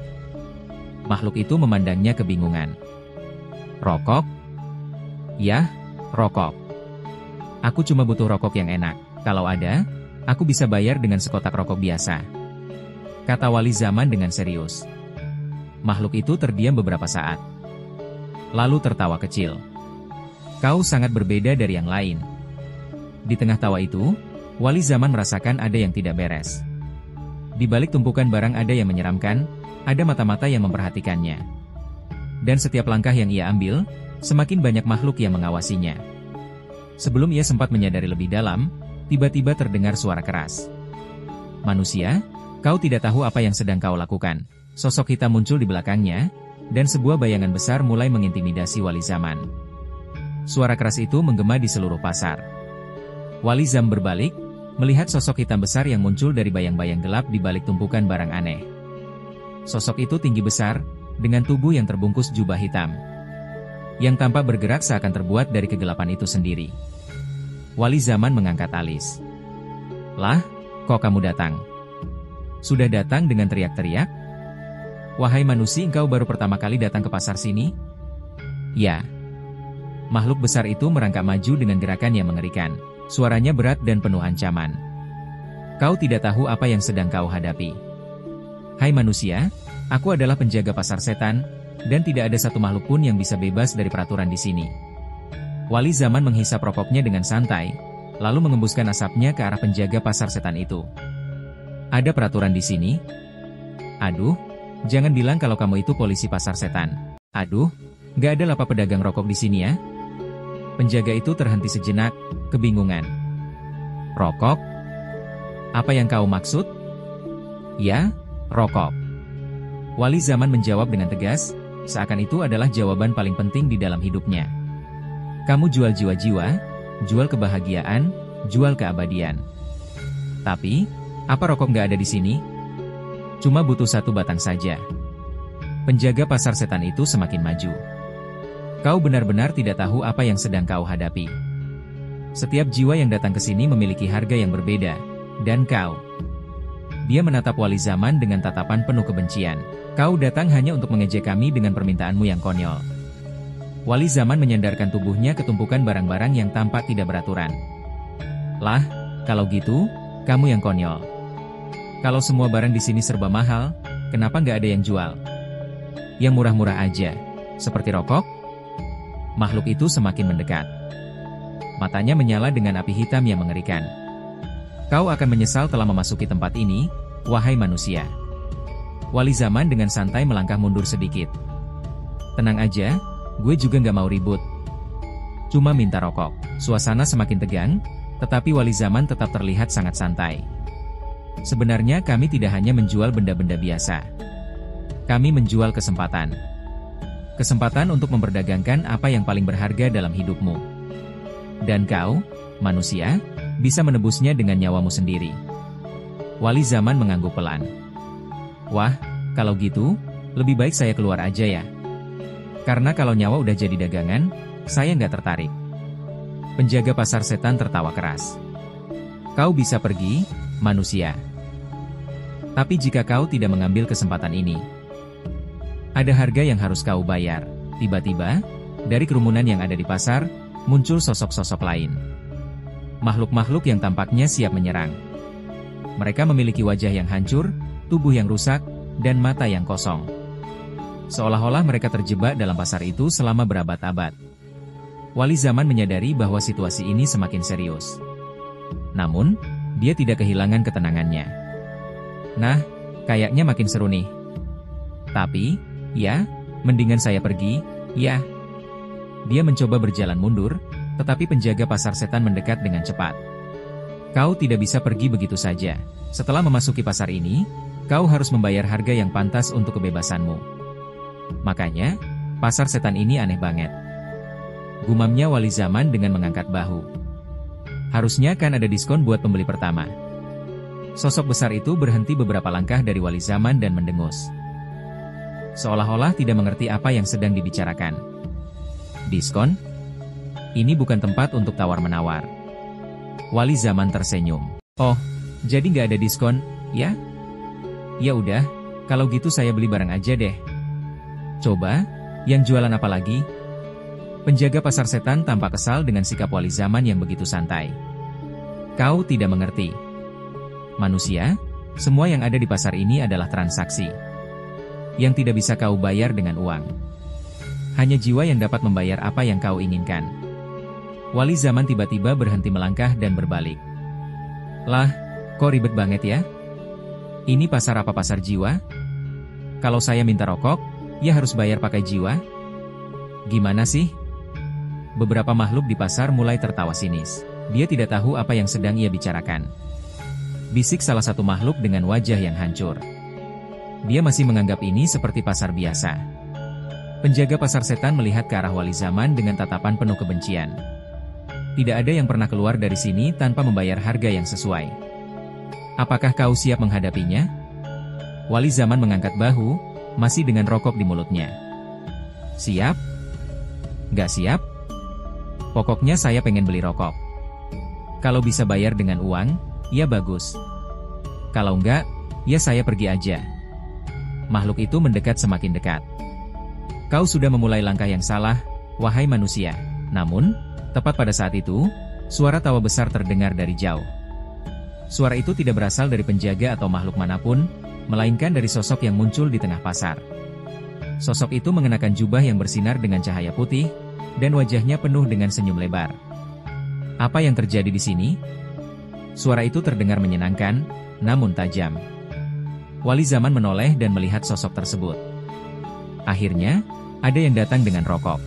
Makhluk itu memandangnya kebingungan. Rokok? Yah, rokok. Aku cuma butuh rokok yang enak. Kalau ada, aku bisa bayar dengan sekotak rokok biasa. Kata wali zaman dengan serius. Makhluk itu terdiam beberapa saat. Lalu tertawa kecil. Kau sangat berbeda dari yang lain. Di tengah tawa itu, wali zaman merasakan ada yang tidak beres. Di balik tumpukan barang ada yang menyeramkan, ada mata-mata yang memperhatikannya. Dan setiap langkah yang ia ambil, semakin banyak makhluk yang mengawasinya. Sebelum ia sempat menyadari lebih dalam, tiba-tiba terdengar suara keras. Manusia, kau tidak tahu apa yang sedang kau lakukan. Sosok hitam muncul di belakangnya, dan sebuah bayangan besar mulai mengintimidasi wali zaman. Suara keras itu menggema di seluruh pasar. Wali zaman berbalik, melihat sosok hitam besar yang muncul dari bayang-bayang gelap di balik tumpukan barang aneh. Sosok itu tinggi besar, dengan tubuh yang terbungkus jubah hitam, yang tampak bergerak seakan terbuat dari kegelapan itu sendiri. Wali zaman mengangkat alis. Lah, kok kamu datang? Sudah datang dengan teriak-teriak? Wahai manusia, engkau baru pertama kali datang ke pasar sini? Ya. Makhluk besar itu merangkak maju dengan gerakan yang mengerikan. Suaranya berat dan penuh ancaman. Kau tidak tahu apa yang sedang kau hadapi. Hai manusia, aku adalah penjaga pasar setan, Dan tidak ada satu makhluk pun yang bisa bebas dari peraturan di sini. Wali Zaman menghisap rokoknya dengan santai, lalu mengembuskan asapnya ke arah penjaga pasar setan itu. Ada peraturan di sini? Aduh, jangan bilang kalau kamu itu polisi pasar setan. Aduh, nggak ada lapak pedagang rokok di sini ya? Penjaga itu terhenti sejenak, kebingungan. Rokok? Apa yang kau maksud? Ya, rokok. Wali Zaman menjawab dengan tegas, seakan itu adalah jawaban paling penting di dalam hidupnya. Kamu jual jiwa-jiwa, jual kebahagiaan, jual keabadian. Tapi, apa rokok nggak ada di sini? Cuma butuh satu batang saja. Penjaga pasar setan itu semakin maju. Kau benar-benar tidak tahu apa yang sedang kau hadapi. Setiap jiwa yang datang ke sini memiliki harga yang berbeda, dan kau. Dia menatap Wali Zaman dengan tatapan penuh kebencian. Kau datang hanya untuk mengejek kami dengan permintaanmu yang konyol. Wali Zaman menyandarkan tubuhnya ke tumpukan barang-barang yang tampak tidak beraturan. Lah, kalau gitu, kamu yang konyol. Kalau semua barang di sini serba mahal, kenapa nggak ada yang jual? Yang murah-murah aja, seperti rokok? Makhluk itu semakin mendekat. Matanya menyala dengan api hitam yang mengerikan. Kau akan menyesal telah memasuki tempat ini, wahai manusia. Wali Zaman dengan santai melangkah mundur sedikit. Tenang aja, gue juga nggak mau ribut. Cuma minta rokok. Suasana semakin tegang, tetapi Wali Zaman tetap terlihat sangat santai. Sebenarnya kami tidak hanya menjual benda-benda biasa. Kami menjual kesempatan. Kesempatan untuk memperdagangkan apa yang paling berharga dalam hidupmu. Dan kau, manusia, bisa menebusnya dengan nyawamu sendiri. Wali Zaman mengangguk pelan. Wah, kalau gitu, lebih baik saya keluar aja ya. Karena kalau nyawa udah jadi dagangan, saya nggak tertarik. Penjaga pasar setan tertawa keras. Kau bisa pergi, manusia. Tapi jika kau tidak mengambil kesempatan ini, ada harga yang harus kau bayar. Tiba-tiba, dari kerumunan yang ada di pasar, muncul sosok-sosok lain. Makhluk-makhluk yang tampaknya siap menyerang. Mereka memiliki wajah yang hancur, tubuh yang rusak, dan mata yang kosong. Seolah-olah mereka terjebak dalam pasar itu selama berabad-abad. Wali Zaman menyadari bahwa situasi ini semakin serius. Namun, dia tidak kehilangan ketenangannya. Nah, kayaknya makin seru nih. Tapi, ya, mendingan saya pergi, ya. Dia mencoba berjalan mundur, tetapi penjaga pasar setan mendekat dengan cepat. Kau tidak bisa pergi begitu saja. Setelah memasuki pasar ini, kau harus membayar harga yang pantas untuk kebebasanmu. Makanya, pasar setan ini aneh banget. Gumamnya Wali Zaman dengan mengangkat bahu. Harusnya kan ada diskon buat pembeli pertama. Sosok besar itu berhenti beberapa langkah dari Wali Zaman dan mendengus. Seolah-olah tidak mengerti apa yang sedang dibicarakan. Diskon? Ini bukan tempat untuk tawar-menawar. Wali Zaman tersenyum. Oh, jadi nggak ada diskon, ya? Ya udah, kalau gitu saya beli barang aja deh. Coba, yang jualan apa lagi? Penjaga pasar setan tampak kesal dengan sikap Wali Zaman yang begitu santai. Kau tidak mengerti. Manusia, semua yang ada di pasar ini adalah transaksi. Yang tidak bisa kau bayar dengan uang. Hanya jiwa yang dapat membayar apa yang kau inginkan. Wali Zaman tiba-tiba berhenti melangkah dan berbalik. Lah, kok ribet banget ya? Ini pasar apa pasar jiwa? Kalau saya minta rokok, ya harus bayar pakai jiwa? Gimana sih? Beberapa makhluk di pasar mulai tertawa sinis. Dia tidak tahu apa yang sedang ia bicarakan. Bisik salah satu makhluk dengan wajah yang hancur. Dia masih menganggap ini seperti pasar biasa. Penjaga pasar setan melihat ke arah Wali Zaman dengan tatapan penuh kebencian. Tidak ada yang pernah keluar dari sini tanpa membayar harga yang sesuai. Apakah kau siap menghadapinya? Wali Zaman mengangkat bahu, masih dengan rokok di mulutnya. Siap? Gak siap? Pokoknya saya pengen beli rokok. Kalau bisa bayar dengan uang, ya bagus. Kalau enggak, ya saya pergi aja. Makhluk itu mendekat semakin dekat. Kau sudah memulai langkah yang salah, wahai manusia. Namun, tepat pada saat itu, suara tawa besar terdengar dari jauh. Suara itu tidak berasal dari penjaga atau makhluk manapun, melainkan dari sosok yang muncul di tengah pasar. Sosok itu mengenakan jubah yang bersinar dengan cahaya putih, dan wajahnya penuh dengan senyum lebar. Apa yang terjadi di sini? Suara itu terdengar menyenangkan, namun tajam. Wali zaman menoleh dan melihat sosok tersebut. Akhirnya, ada yang datang dengan rokok.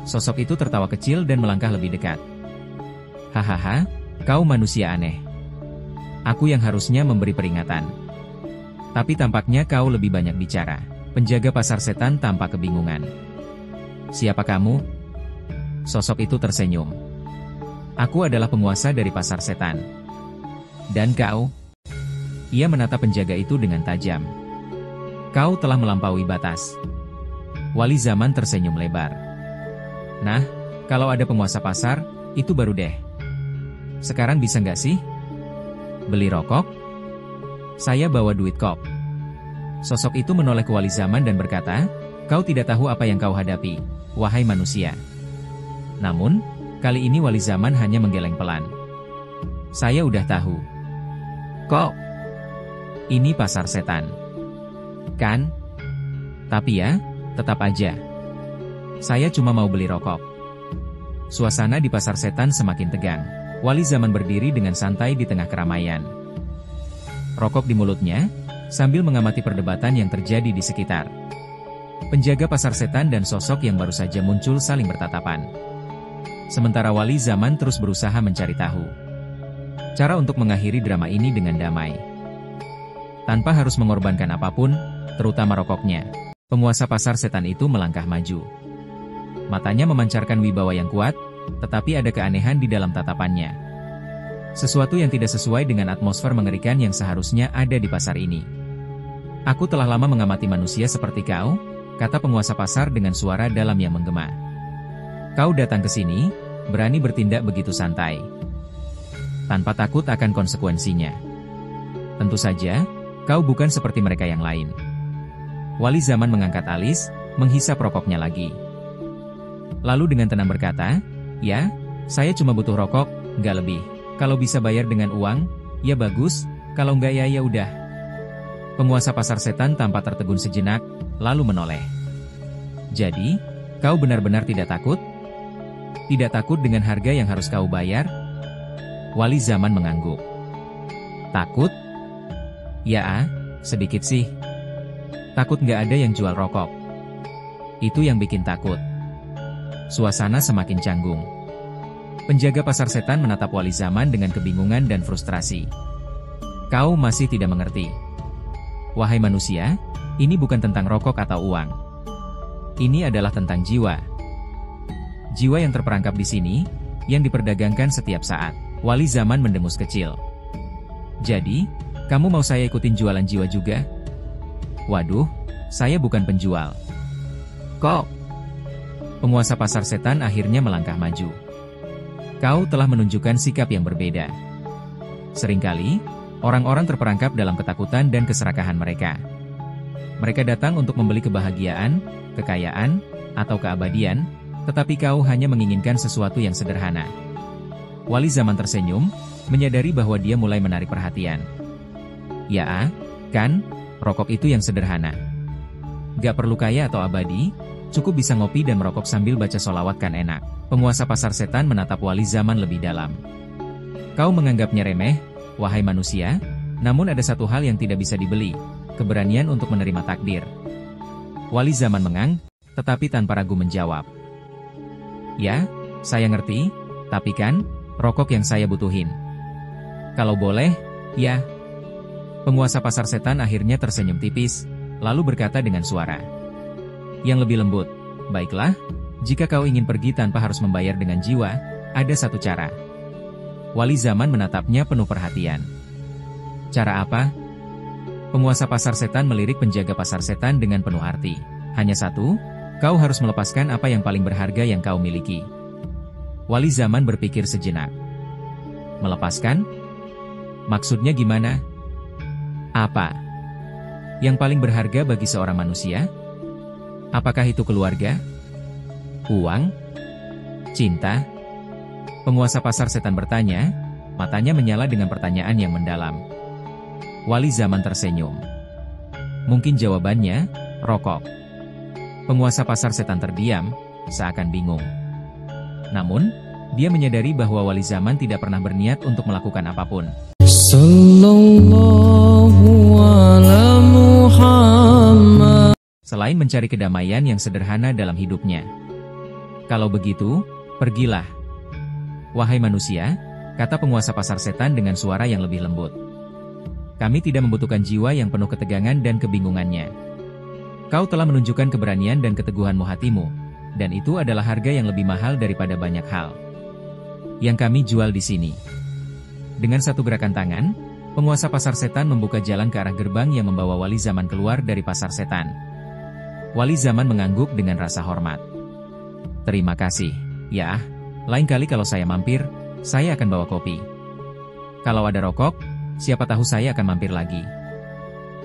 Sosok itu tertawa kecil dan melangkah lebih dekat. Hahaha, kau manusia aneh. Aku yang harusnya memberi peringatan. Tapi tampaknya kau lebih banyak bicara. Penjaga pasar setan tampak kebingungan. Siapa kamu? Sosok itu tersenyum. Aku adalah penguasa dari pasar setan. Dan kau? Ia menatap penjaga itu dengan tajam. Kau telah melampaui batas. Wali zaman tersenyum lebar. Nah, kalau ada penguasa pasar, itu baru deh. Sekarang bisa nggak sih? Beli rokok? Saya bawa duit kop. Sosok itu menoleh ke wali zaman dan berkata, kau tidak tahu apa yang kau hadapi, wahai manusia. Namun, kali ini wali zaman hanya menggeleng pelan. Saya udah tahu. Kok? Ini pasar setan. Kan? Tapi ya, tetap aja. Saya cuma mau beli rokok. Suasana di pasar setan semakin tegang. Wali zaman berdiri dengan santai di tengah keramaian. Rokok di mulutnya, sambil mengamati perdebatan yang terjadi di sekitar. Penjaga pasar setan dan sosok yang baru saja muncul saling bertatapan. Sementara wali zaman terus berusaha mencari tahu cara untuk mengakhiri drama ini dengan damai. Tanpa harus mengorbankan apapun, terutama rokoknya, penguasa pasar setan itu melangkah maju. Matanya memancarkan wibawa yang kuat, tetapi ada keanehan di dalam tatapannya. Sesuatu yang tidak sesuai dengan atmosfer mengerikan yang seharusnya ada di pasar ini. Aku telah lama mengamati manusia seperti kau, kata penguasa pasar dengan suara dalam yang menggema. Kau datang ke sini, berani bertindak begitu santai. Tanpa takut akan konsekuensinya. Tentu saja, kau bukan seperti mereka yang lain. Wali zaman mengangkat alis, menghisap rokoknya lagi. Lalu dengan tenang berkata, ya, saya cuma butuh rokok, nggak lebih. Kalau bisa bayar dengan uang, ya bagus, kalau nggak ya udah. Penguasa pasar setan tampak tertegun sejenak, lalu menoleh. Jadi, kau benar-benar tidak takut? Tidak takut dengan harga yang harus kau bayar? Wali zaman mengangguk. Takut? Ya, sedikit sih. Takut nggak ada yang jual rokok. Itu yang bikin takut. Suasana semakin canggung. Penjaga pasar setan menatap wali zaman dengan kebingungan dan frustrasi. Kau masih tidak mengerti. Wahai manusia, ini bukan tentang rokok atau uang. Ini adalah tentang jiwa. Jiwa yang terperangkap di sini, yang diperdagangkan setiap saat. Wali zaman mendengus kecil. Jadi, kamu mau saya ikutin jualan jiwa juga? Waduh, saya bukan penjual. Kok? Penguasa pasar setan akhirnya melangkah maju. Kau telah menunjukkan sikap yang berbeda. Seringkali, orang-orang terperangkap dalam ketakutan dan keserakahan mereka. Mereka datang untuk membeli kebahagiaan, kekayaan, atau keabadian, tetapi kau hanya menginginkan sesuatu yang sederhana. Wali zaman tersenyum, menyadari bahwa dia mulai menarik perhatian. Ya, kan, rokok itu yang sederhana. Gak perlu kaya atau abadi, cukup bisa ngopi dan merokok sambil baca sholawat kan enak. Penguasa pasar setan menatap wali zaman lebih dalam. Kau menganggapnya remeh, wahai manusia, namun ada satu hal yang tidak bisa dibeli, keberanian untuk menerima takdir. Wali zaman mengang, tetapi tanpa ragu menjawab. Ya, saya ngerti, tapi kan, rokok yang saya butuhin. Kalau boleh, ya. Penguasa pasar setan akhirnya tersenyum tipis, lalu berkata dengan suara yang lebih lembut, baiklah, jika kau ingin pergi tanpa harus membayar dengan jiwa, ada satu cara. Wali zaman menatapnya penuh perhatian. Cara apa? Penguasa pasar setan melirik penjaga pasar setan dengan penuh arti. Hanya satu, kau harus melepaskan apa yang paling berharga yang kau miliki. Wali zaman berpikir sejenak. Melepaskan? Maksudnya gimana? Apa? Yang paling berharga bagi seorang manusia? Apakah itu keluarga? Uang? Cinta? Penguasa pasar setan bertanya, matanya menyala dengan pertanyaan yang mendalam. Wali zaman tersenyum. Mungkin jawabannya, rokok. Penguasa pasar setan terdiam, seakan bingung. Namun, dia menyadari bahwa wali zaman tidak pernah berniat untuk melakukan apapun. Selain mencari kedamaian yang sederhana dalam hidupnya. Kalau begitu, pergilah. Wahai manusia, kata penguasa pasar setan dengan suara yang lebih lembut. Kami tidak membutuhkan jiwa yang penuh ketegangan dan kebingungannya. Kau telah menunjukkan keberanian dan keteguhanmu hatimu, dan itu adalah harga yang lebih mahal daripada banyak hal yang kami jual di sini. Dengan satu gerakan tangan, penguasa pasar setan membuka jalan ke arah gerbang yang membawa wali zaman keluar dari pasar setan. Wali zaman mengangguk dengan rasa hormat. Terima kasih. Ya, lain kali kalau saya mampir, saya akan bawa kopi. Kalau ada rokok, siapa tahu saya akan mampir lagi.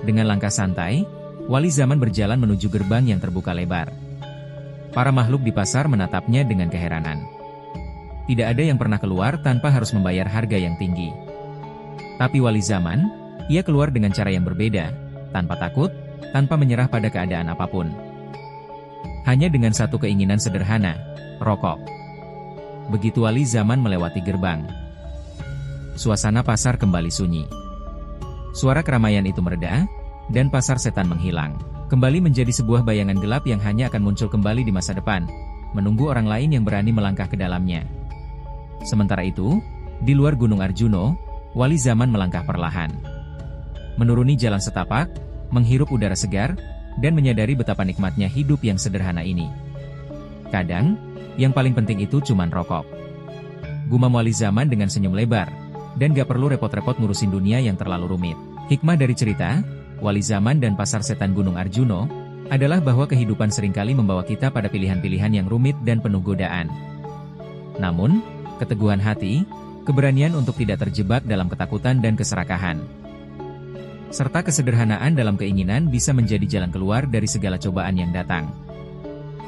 Dengan langkah santai, wali zaman berjalan menuju gerbang yang terbuka lebar. Para makhluk di pasar menatapnya dengan keheranan. Tidak ada yang pernah keluar tanpa harus membayar harga yang tinggi. Tapi wali zaman, ia keluar dengan cara yang berbeda, tanpa takut, tanpa menyerah pada keadaan apapun. Hanya dengan satu keinginan sederhana, rokok. Begitu wali zaman melewati gerbang, suasana pasar kembali sunyi. Suara keramaian itu mereda, dan pasar setan menghilang. Kembali menjadi sebuah bayangan gelap yang hanya akan muncul kembali di masa depan, menunggu orang lain yang berani melangkah ke dalamnya. Sementara itu, di luar Gunung Arjuno, wali zaman melangkah perlahan. Menuruni jalan setapak, menghirup udara segar, dan menyadari betapa nikmatnya hidup yang sederhana ini. Kadang, yang paling penting itu cuman rokok. Gumam wali zaman dengan senyum lebar, dan gak perlu repot-repot ngurusin dunia yang terlalu rumit. Hikmah dari cerita, wali zaman dan pasar setan Gunung Arjuno, adalah bahwa kehidupan seringkali membawa kita pada pilihan-pilihan yang rumit dan penuh godaan. Namun, keteguhan hati, keberanian untuk tidak terjebak dalam ketakutan dan keserakahan, serta kesederhanaan dalam keinginan bisa menjadi jalan keluar dari segala cobaan yang datang.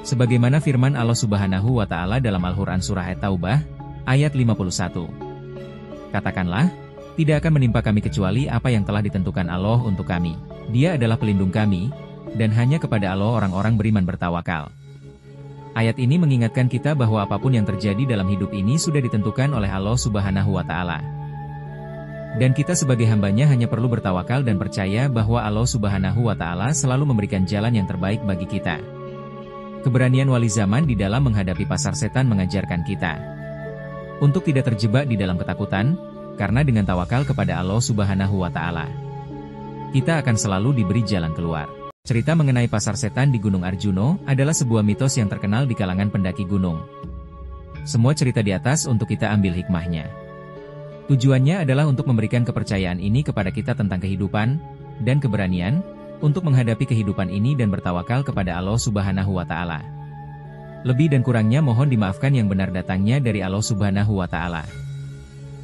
Sebagaimana firman Allah Subhanahu wa Ta'ala dalam Al-Quran Surah At-Taubah, ayat 51. Katakanlah, tidak akan menimpa kami kecuali apa yang telah ditentukan Allah untuk kami. Dia adalah pelindung kami, dan hanya kepada Allah orang-orang beriman bertawakal. Ayat ini mengingatkan kita bahwa apapun yang terjadi dalam hidup ini sudah ditentukan oleh Allah Subhanahu wa Ta'ala. Dan kita sebagai hambanya hanya perlu bertawakal dan percaya bahwa Allah Subhanahu wa Ta'ala selalu memberikan jalan yang terbaik bagi kita. Keberanian wali zaman di dalam menghadapi pasar setan mengajarkan kita untuk tidak terjebak di dalam ketakutan, karena dengan tawakal kepada Allah Subhanahu wa Ta'ala, kita akan selalu diberi jalan keluar. Cerita mengenai pasar setan di Gunung Arjuno adalah sebuah mitos yang terkenal di kalangan pendaki gunung. Semua cerita di atas untuk kita ambil hikmahnya. Tujuannya adalah untuk memberikan kepercayaan ini kepada kita tentang kehidupan, dan keberanian, untuk menghadapi kehidupan ini dan bertawakal kepada Allah Subhanahu wa Ta'ala. Lebih dan kurangnya mohon dimaafkan, yang benar datangnya dari Allah Subhanahu wa Ta'ala.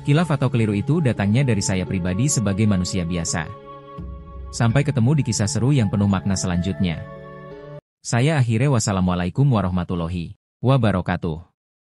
Khilaf atau keliru itu datangnya dari saya pribadi sebagai manusia biasa. Sampai ketemu di kisah seru yang penuh makna selanjutnya. Saya akhirnya wassalamualaikum warahmatullahi wabarakatuh.